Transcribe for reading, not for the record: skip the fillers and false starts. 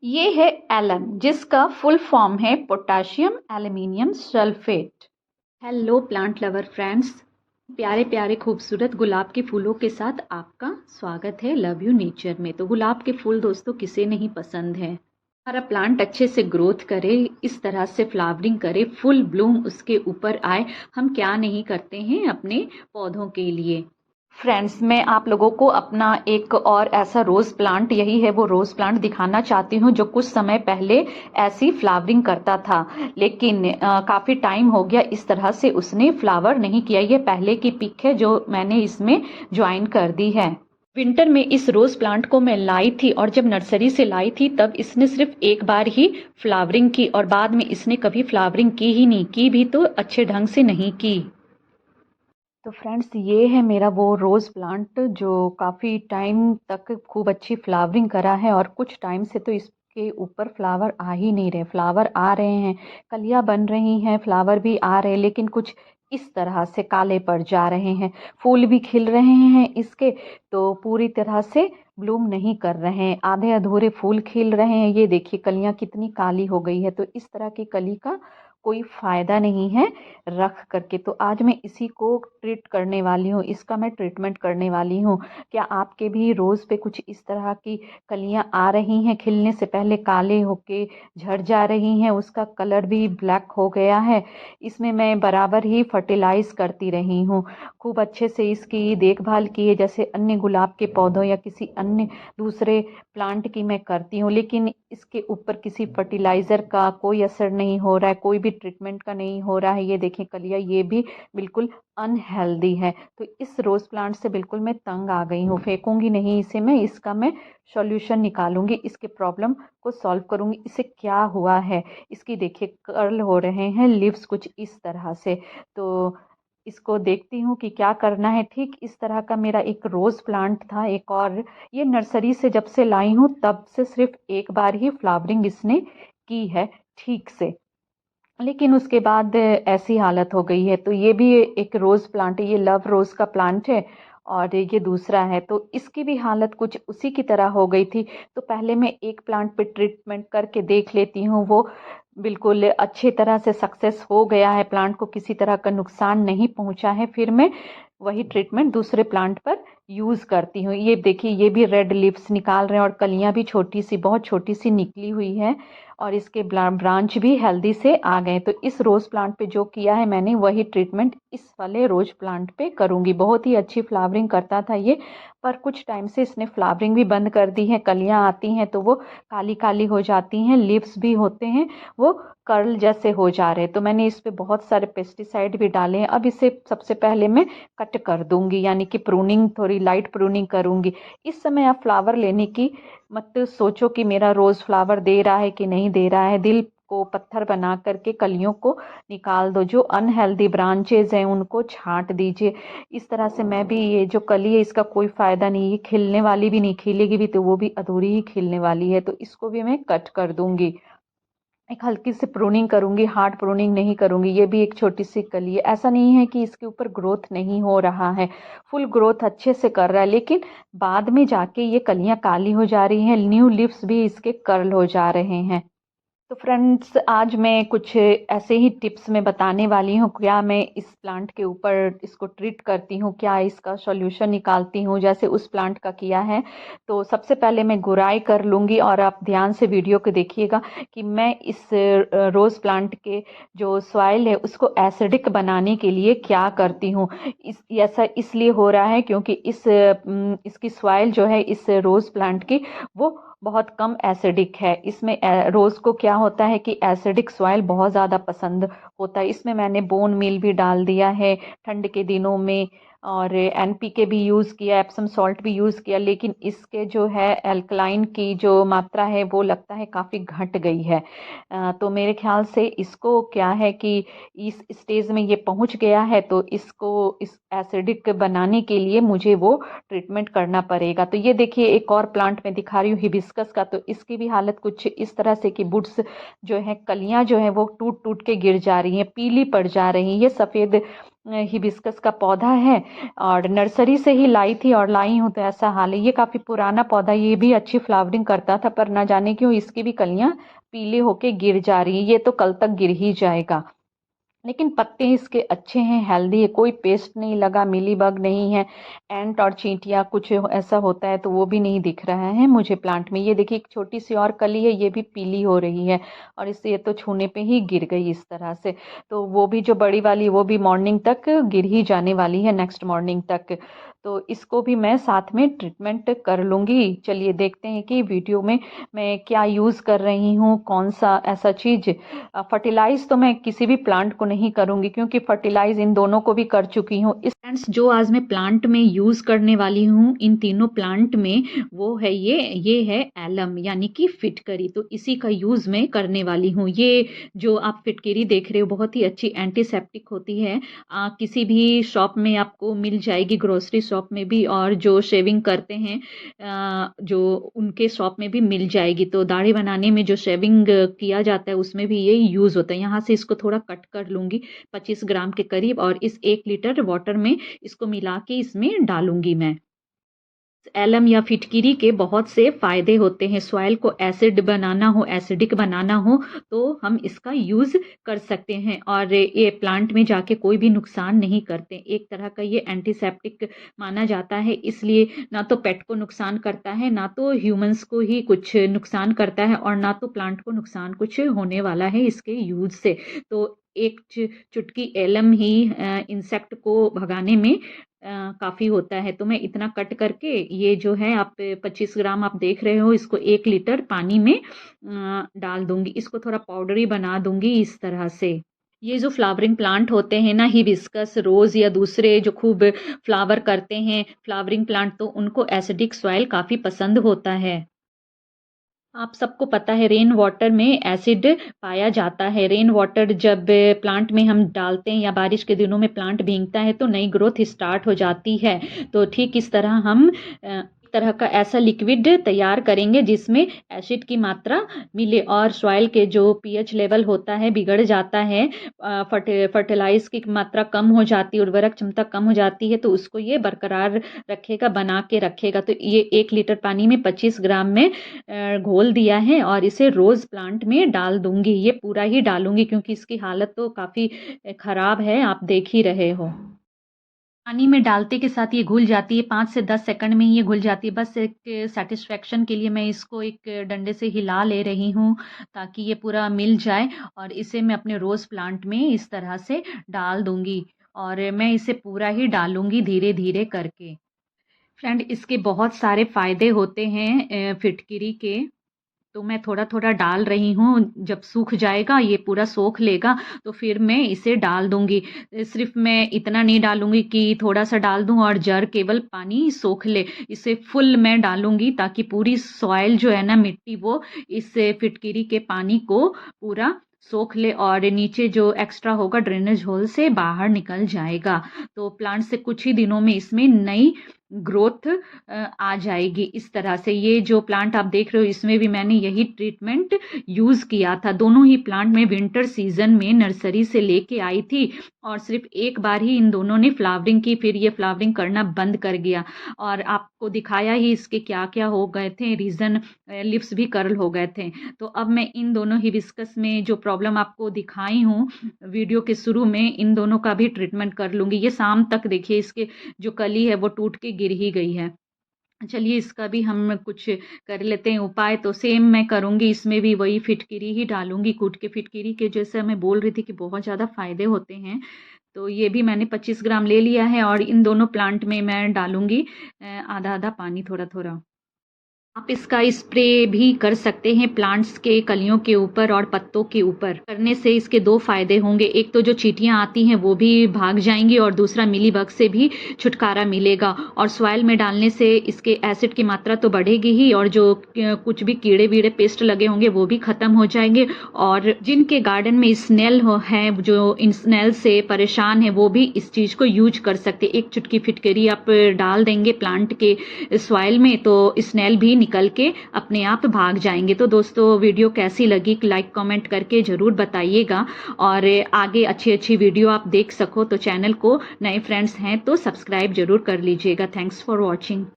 ये है एलन, जिसका फुल फॉर्म है potassium aluminium sulphate. Hello plant lover friends, प्यारे प्यारे खूबसूरत गुलाब के फूलों के साथ आपका स्वागत है लव यू नेचर में। तो गुलाब के फूल दोस्तों किसे नहीं पसंद है। हमारा प्लांट अच्छे से ग्रोथ करे, इस तरह से फ्लावरिंग करे, फुल ब्लूम उसके ऊपर आए, हम क्या नहीं करते हैं अपने पौधों के लिए। फ्रेंड्स, मैं आप लोगों को अपना एक और ऐसा रोज़ प्लांट, यही है वो रोज़ प्लांट दिखाना चाहती हूँ जो कुछ समय पहले ऐसी फ्लावरिंग करता था, लेकिन काफ़ी टाइम हो गया इस तरह से उसने फ्लावर नहीं किया। ये पहले की पिक है जो मैंने इसमें ज्वाइन कर दी है। विंटर में इस रोज़ प्लांट को मैं लाई थी और जब नर्सरी से लाई थी तब इसने सिर्फ एक बार ही फ्लावरिंग की और बाद में इसने कभी फ्लावरिंग की ही नहीं, की भी तो अच्छे ढंग से नहीं की। तो फ्रेंड्स, ये है मेरा वो रोज़ प्लांट जो काफ़ी टाइम तक खूब अच्छी फ्लावरिंग करा है और कुछ टाइम से तो इसके ऊपर फ्लावर आ ही नहीं रहे। फ्लावर आ रहे हैं, कलियां बन रही हैं, फ्लावर भी आ रहे हैं, लेकिन कुछ इस तरह से काले पड़ जा रहे हैं। फूल भी खिल रहे हैं इसके, तो पूरी तरह से ब्लूम नहीं कर रहे हैं, आधे अधूरे फूल खिल रहे हैं। ये देखिए कलियां कितनी काली हो गई है। तो इस तरह की कली का कोई फ़ायदा नहीं है रख करके। तो आज मैं इसी को ट्रीट करने वाली हूँ, इसका मैं ट्रीटमेंट करने वाली हूँ। क्या आपके भी रोज़ पे कुछ इस तरह की कलियाँ आ रही हैं, खिलने से पहले काले होके झड़ जा रही हैं, उसका कलर भी ब्लैक हो गया है? इसमें मैं बराबर ही फर्टिलाइज करती रही हूँ, खूब अच्छे से इसकी देखभाल की है, जैसे अन्य गुलाब के पौधों या किसी अन्य दूसरे प्लांट की मैं करती हूँ, लेकिन इसके ऊपर किसी फर्टिलाइज़र का कोई असर नहीं हो रहा है, कोई भी ट्रीटमेंट का नहीं हो रहा है। ये देखें कलियाँ, ये भी बिल्कुल अनहेल्दी है। तो इस रोज़ प्लांट से बिल्कुल मैं तंग आ गई हूँ, फेंकूंगी नहीं इसे मैं, इसका मैं सॉल्यूशन निकालूंगी, इसके प्रॉब्लम को सॉल्व करूंगी। इसे क्या हुआ है, इसकी देखिए कर्ल हो रहे हैं लीव्स कुछ इस तरह से। तो इसको देखती हूँ कि क्या करना है। ठीक इस तरह का मेरा एक रोज़ प्लांट था एक और, ये नर्सरी से जब से लाई हूँ तब से सिर्फ एक बार ही फ्लावरिंग इसने की है ठीक से, लेकिन उसके बाद ऐसी हालत हो गई है। तो ये भी एक रोज़ प्लांट है, ये लव रोज़ का प्लांट है और ये दूसरा है, तो इसकी भी हालत कुछ उसी की तरह हो गई थी। तो पहले मैं एक प्लांट पे ट्रीटमेंट करके देख लेती हूँ, वो बिल्कुल अच्छी तरह से सक्सेस हो गया है, प्लांट को किसी तरह का नुकसान नहीं पहुंचा है, फिर मैं वही ट्रीटमेंट दूसरे प्लांट पर यूज़ करती हूँ। ये देखिए ये भी रेड लिप्स निकाल रहे हैं और कलियां भी छोटी सी, बहुत छोटी सी निकली हुई है और इसके ब्रांच भी हेल्दी से आ गए। तो इस रोज़ प्लांट पे जो किया है मैंने वही ट्रीटमेंट इस वाले रोज़ प्लांट पे करूँगी। बहुत ही अच्छी फ्लावरिंग करता था ये, पर कुछ टाइम से इसने फ्लावरिंग भी बंद कर दी है। कलियां आती हैं तो वो काली काली हो जाती हैं, लीव्स भी होते हैं वो कर्ल जैसे हो जा रहे हैं। तो मैंने इस पे बहुत सारे पेस्टिसाइड भी डाले हैं। अब इसे सबसे पहले मैं कट कर दूंगी, यानी कि प्रूनिंग, थोड़ी लाइट प्रूनिंग करूंगी। इस समय आप फ्लावर लेने की मत सोचो कि मेरा रोज़ फ्लावर दे रहा है कि नहीं दे रहा है। दिल को पत्थर बना करके कलियों को निकाल दो, जो अनहेल्दी ब्रांचेज हैं उनको छांट दीजिए। इस तरह से मैं भी, ये जो कली है इसका कोई फ़ायदा नहीं, ये खिलने वाली भी नहीं, खिलेगी भी तो वो भी अधूरी ही खिलने वाली है। तो इसको भी मैं कट कर दूंगी, एक हल्की सी प्रूनिंग करूंगी, हार्ड प्रूनिंग नहीं करूंगी। ये भी एक छोटी सी कली है, ऐसा नहीं है कि इसके ऊपर ग्रोथ नहीं हो रहा है, फुल ग्रोथ अच्छे से कर रहा है, लेकिन बाद में जाके ये कलियां काली हो जा रही हैं, न्यू लिव्स भी इसके कर्ल हो जा रहे हैं। तो फ्रेंड्स, आज मैं कुछ ऐसे ही टिप्स में बताने वाली हूँ, क्या मैं इस प्लांट के ऊपर इसको ट्रीट करती हूँ, क्या इसका सॉल्यूशन निकालती हूँ जैसे उस प्लांट का किया है। तो सबसे पहले मैं गुड़ाई कर लूँगी और आप ध्यान से वीडियो को देखिएगा कि मैं इस रोज़ प्लांट के जो सॉइल है उसको एसिडिक बनाने के लिए क्या करती हूँ। ऐसा इसलिए हो रहा है क्योंकि इसकी सॉइल जो है इस रोज़ प्लांट की, वो बहुत कम एसिडिक है। इसमें रोज़ को क्या होता है कि एसिडिक सॉइल बहुत ज़्यादा पसंद होता है। इसमें मैंने बोन मील भी डाल दिया है ठंड के दिनों में, और एनपीके भी यूज़ किया, एप्सम सॉल्ट भी यूज़ किया, लेकिन इसके जो है एल्कलाइन की जो मात्रा है वो लगता है काफ़ी घट गई है। तो मेरे ख्याल से इसको क्या है कि इस स्टेज में ये पहुंच गया है, तो इसको इस एसिडिक बनाने के लिए मुझे वो ट्रीटमेंट करना पड़ेगा। तो ये देखिए एक और प्लांट में दिखा रही हूँ हिबिस्कस का, तो इसकी भी हालत कुछ इस तरह से कि बुड्स जो है, कलियां जो है वो टूट टूट के गिर जा रही हैं, पीली पड़ जा रही हैं, ये सफ़ेद हिबिस्कस का पौधा है और नर्सरी से ही लाई थी और लाई हूँ तो ऐसा हाल है। ये काफ़ी पुराना पौधा, ये भी अच्छी फ्लावरिंग करता था, पर ना जाने क्यों इसकी भी कलियां पीले होके गिर जा रही हैं। ये तो कल तक गिर ही जाएगा, लेकिन पत्ते इसके अच्छे हैं, हेल्दी है, कोई पेस्ट नहीं लगा, मिलीबग नहीं है, एंट और चींटियाँ कुछ ऐसा होता है तो वो भी नहीं दिख रहा है मुझे प्लांट में। ये देखिए एक छोटी सी और कली है, ये भी पीली हो रही है और इससे ये तो छूने पे ही गिर गई इस तरह से। तो वो भी जो बड़ी वाली वो भी मॉर्निंग तक गिर ही जाने वाली है, नेक्स्ट मॉर्निंग तक। तो इसको भी मैं साथ में ट्रीटमेंट कर लूँगी। चलिए देखते हैं कि वीडियो में मैं क्या यूज़ कर रही हूँ, कौन सा ऐसा चीज़। फर्टिलाइज तो मैं किसी भी प्लांट को नहीं करूँगी क्योंकि फर्टिलाइज इन दोनों को भी कर चुकी हूँ। इस प्लांट्स जो आज मैं प्लांट में यूज़ करने वाली हूँ इन तीनों प्लांट में, वो है ये है एलम यानी कि फिटकरी। तो इसी का यूज़ मैं करने वाली हूँ। ये जो आप फिटकरी देख रहे हो बहुत ही अच्छी एंटीसेप्टिक होती है। किसी भी शॉप में आपको मिल जाएगी, ग्रोसरी शॉप में भी, और जो शेविंग करते हैं जो उनके शॉप में भी मिल जाएगी। तो दाढ़ी बनाने में जो शेविंग किया जाता है उसमें भी ये यूज़ होता है। यहाँ से इसको थोड़ा कट कर लूँगी 25 ग्राम के करीब और इस 1 लीटर वाटर में इसको मिला के इसमें डालूँगी मैं। एलम या फिटकिरी के बहुत से फ़ायदे होते हैं। सॉइल को एसिडिक बनाना हो तो हम इसका यूज़ कर सकते हैं और ये प्लांट में जाके कोई भी नुकसान नहीं करते। एक तरह का ये एंटीसेप्टिक माना जाता है, इसलिए ना तो पेट को नुकसान करता है, ना तो ह्यूमंस को ही कुछ नुकसान करता है और ना तो प्लांट को नुकसान कुछ होने वाला है इसके यूज़ से। तो एक चुटकी एलम ही इंसेक्ट को भगाने में काफ़ी होता है। तो मैं इतना कट करके ये जो है आप 25 ग्राम आप देख रहे हो, इसको 1 लीटर पानी में डाल दूँगी। इसको थोड़ा पाउडरी बना दूँगी इस तरह से। ये जो फ्लावरिंग प्लांट होते हैं ना, हिबिस्कस, रोज़ या दूसरे जो खूब फ्लावर करते हैं फ्लावरिंग प्लांट, तो उनको एसिडिक सॉइल काफ़ी पसंद होता है। आप सबको पता है रेन वाटर में एसिड पाया जाता है। रेन वाटर जब प्लांट में हम डालते हैं या बारिश के दिनों में प्लांट भीगता है तो नई ग्रोथ स्टार्ट हो जाती है। तो ठीक इस तरह हम एक तरह का ऐसा लिक्विड तैयार करेंगे जिसमें एसिड की मात्रा मिले और सॉइल के जो पीएच लेवल होता है बिगड़ जाता है, फर्टिलाइज की मात्रा कम हो जाती है, उर्वरक क्षमता कम हो जाती है, तो उसको ये बरकरार रखेगा, बना के रखेगा। तो ये 1 लीटर पानी में 25 ग्राम में घोल दिया है और इसे रोज़ प्लांट में डाल दूंगी। ये पूरा ही डालूंगी क्योंकि इसकी हालत तो काफ़ी ख़राब है, आप देख ही रहे हो। पानी में डालते के साथ ये घुल जाती है, 5 से 10 सेकंड में ही ये घुल जाती है। बस एक सेटिस्फेक्शन के लिए मैं इसको एक डंडे से हिला ले रही हूँ ताकि ये पूरा मिल जाए और इसे मैं अपने रोज़ प्लांट में इस तरह से डाल दूंगी और मैं इसे पूरा ही डालूंगी धीरे धीरे करके। फ्रेंड, इसके बहुत सारे फ़ायदे होते हैं फिटकिरी के, तो मैं थोड़ा-थोड़ा डाल रही हूँ। जब सूख जाएगा, ये पूरा सोख लेगा, तो फिर मैं इसे डाल दूँगी। सिर्फ़ मैं इतना नहीं डालूँगी कि थोड़ा-सा डाल दूँ और जड़ केवल पानी सोख ले। इसे फुल मैं डालूँगी ताकि पूरी सॉइल जो है ना, मिट्टी, वो इस फिटकिरी के पानी को पूरा सोख ले और नीचे जो एक्स्ट्रा होगा ड्रेनेज होल से बाहर निकल जाएगा। तो प्लांट से कुछ ही दिनों में इसमें नई ग्रोथ आ जाएगी इस तरह से। ये जो प्लांट आप देख रहे हो इसमें भी मैंने यही ट्रीटमेंट यूज़ किया था। दोनों ही प्लांट में विंटर सीजन में नर्सरी से लेके आई थी और सिर्फ एक बार ही इन दोनों ने फ्लावरिंग की, फिर ये फ्लावरिंग करना बंद कर गया और आपको दिखाया ही इसके क्या क्या हो गए थे रीज़न, लिप्स भी कर्ल हो गए थे। तो अब मैं इन दोनों हिबिस्कस में जो प्रॉब्लम आपको दिखाई हूँ वीडियो के शुरू में, इन दोनों का भी ट्रीटमेंट कर लूँगी। ये शाम तक देखिए इसके जो कली है वो टूट के गिर ही गई है। चलिए इसका भी हम कुछ कर लेते हैं उपाय। तो सेम मैं करूँगी, इसमें भी वही फिटकिरी ही डालूँगी कूट के। फिटकिरी के जैसे मैं बोल रही थी कि बहुत ज़्यादा फ़ायदे होते हैं, तो ये भी मैंने 25 ग्राम ले लिया है और इन दोनों प्लांट में मैं डालूँगी आधा-आधा पानी थोड़ा-थोड़ा। आप इसका स्प्रे भी कर सकते हैं प्लांट्स के कलियों के ऊपर और पत्तों के ऊपर। करने से इसके 2 फ़ायदे होंगे, एक तो जो चींटियाँ आती हैं वो भी भाग जाएंगी और दूसरा मिलीबग से भी छुटकारा मिलेगा। और सॉइल में डालने से इसके एसिड की मात्रा तो बढ़ेगी ही और जो कुछ भी कीड़े वीड़े पेस्ट लगे होंगे वो भी ख़त्म हो जाएंगे। और जिनके गार्डन में स्नेल है, जो इन स्नेल से परेशान है, वो भी इस चीज़ को यूज कर सकते। एक चुटकी फिटकरी आप डाल देंगे प्लांट के सॉइल में तो स्नेल भी निकल के अपने आप भाग जाएंगे। तो दोस्तों वीडियो कैसी लगी लाइक कमेंट करके ज़रूर बताइएगा, और आगे अच्छी अच्छी वीडियो आप देख सको तो चैनल को, नए फ्रेंड्स हैं तो सब्सक्राइब जरूर कर लीजिएगा। Thanks for watching.